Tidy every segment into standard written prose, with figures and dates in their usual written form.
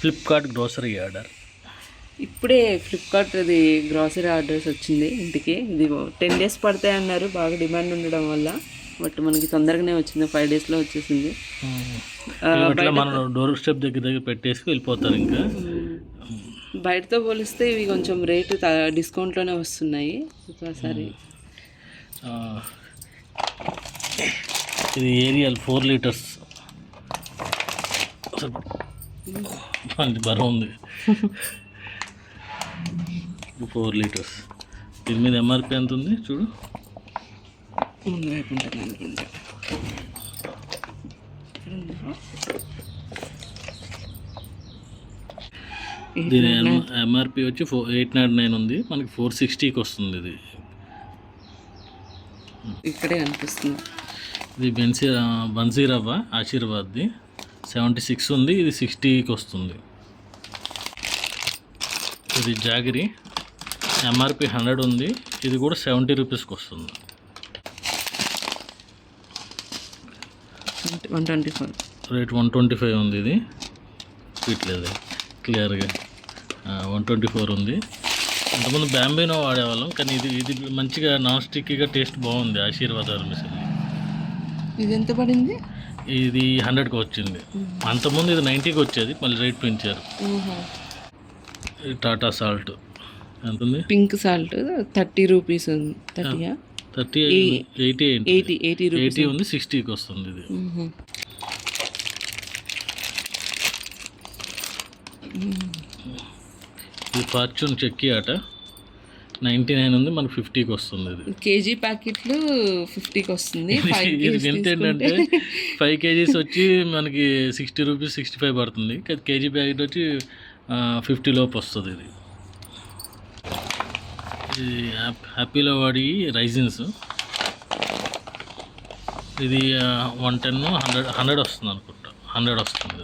Flipkart grocery order. ఇప్పుడే Flipkart అది grocery orders వచ్చింది ఇంటికి. ఇది 10 days పడతాయి అన్నారు, బాగా డిమాండ్ ఉండడం వల్ల. బట్ మనకి తొందరగానే వచ్చింది, 5 daysలో వచ్చేసింది. ఇట్లా మనం డోర్ స్టెప్ దగ్గర పెట్టేసి వెళ్ళిపోతారు. ఇంకా బయటతో పోలిస్తే ఇవి కొంచెం రేటు డిస్కౌంట్లోనే వస్తున్నాయి. సరే, ఇది ఏరియల్ 4 liters. బరువు ఉంది. 4 liters. దీని మీద ఎంఆర్పి ఎంత ఉంది చూడు. దీని ఎంఆర్పి వచ్చి 899 ఉంది, మనకి 460కి వస్తుంది. ఇది ఇక్కడే అనిపిస్తుంది. ఇది బన్సీ రవ్వ ఆశీర్వాద్ది 76 ఉంది, ఇది 60కి వస్తుంది. ఇది జాగిరి ఎంఆర్పి 100 ఉంది, ఇది కూడా 70 రూపీస్కి వస్తుంది. 124 రేట్ 125 ఉంది. ఇది ఇట్లేదు క్లియర్గా 124 ఉంది. అంతకుముందు బ్యాంబీనో వాడేవాళ్ళం, కానీ ఇది మంచిగా నాన్ స్టిక్కీగా టేస్ట్ బాగుంది. ఆశీర్వాద్ మిషన్ ఇది ఎంత పడింది? ఇది 100కి వచ్చింది. అంతకుముందు ఇది 90కి వచ్చేది, మళ్ళీ రేట్ పెంచారు. టాటా సాల్ట్ ఎంత ఉంది? పింక్ సాల్ట్ 30 రూపీస్ ఉంది. 80 ఉంది, 60కి వస్తుంది. ఇది ఇది ఫార్చ్యూన్ చెక్కీ ఆట 99 ఉంది, మనకు 50కి వస్తుంది. ఇది కేజీ ప్యాకెట్లు 50కి వస్తుంది. ఇది ఎంత ఏంటంటే 5 kgs వచ్చి మనకి 60 రూపీస్ 65 పడుతుంది. కేజీ ప్యాకెట్ వచ్చి 50 లోపు వస్తుంది. ఇది హ్యాపీలో వాడి రైజిన్స్. ఇది 110 100 వస్తుంది అనుకుంటా. 100 వస్తుంది.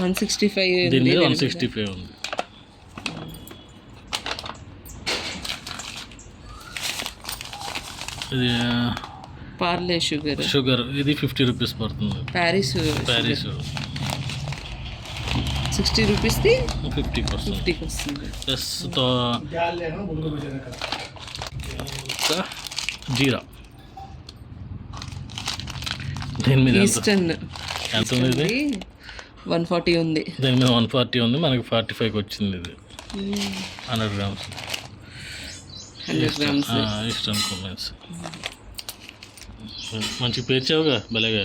165 దీని మీద 165 ఉంది. ఇది పార్లే షుగర్ ఇది 50 రూపీస్ పడుతుంది. ప్యారిస్ 60 రూపీస్ది 50కి వస్తుంది. ప్లస్ జీరా దీని మీద ఎంత ఉంది? 140 ఉంది. దీని మీద 140 ఉంది, మనకి 45కి వచ్చింది. ఇది 100 grams ఈస్టర్న్ కుమెన్స్. మంచి పేర్చావుగా భలేగా.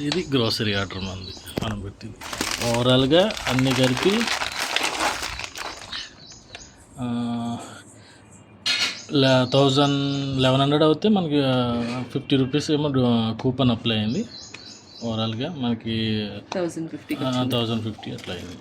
ఇది గ్రోసరీ ఆర్డర్ మనం పెట్టింది. ఓవరాల్గా అన్నీ కలిపి 1100 అవుతే మనకి 50 రూపీస్ ఏమో కూపన్ అప్లై అయింది. ఓవరాల్గా మనకి 1050 అట్లా అయింది.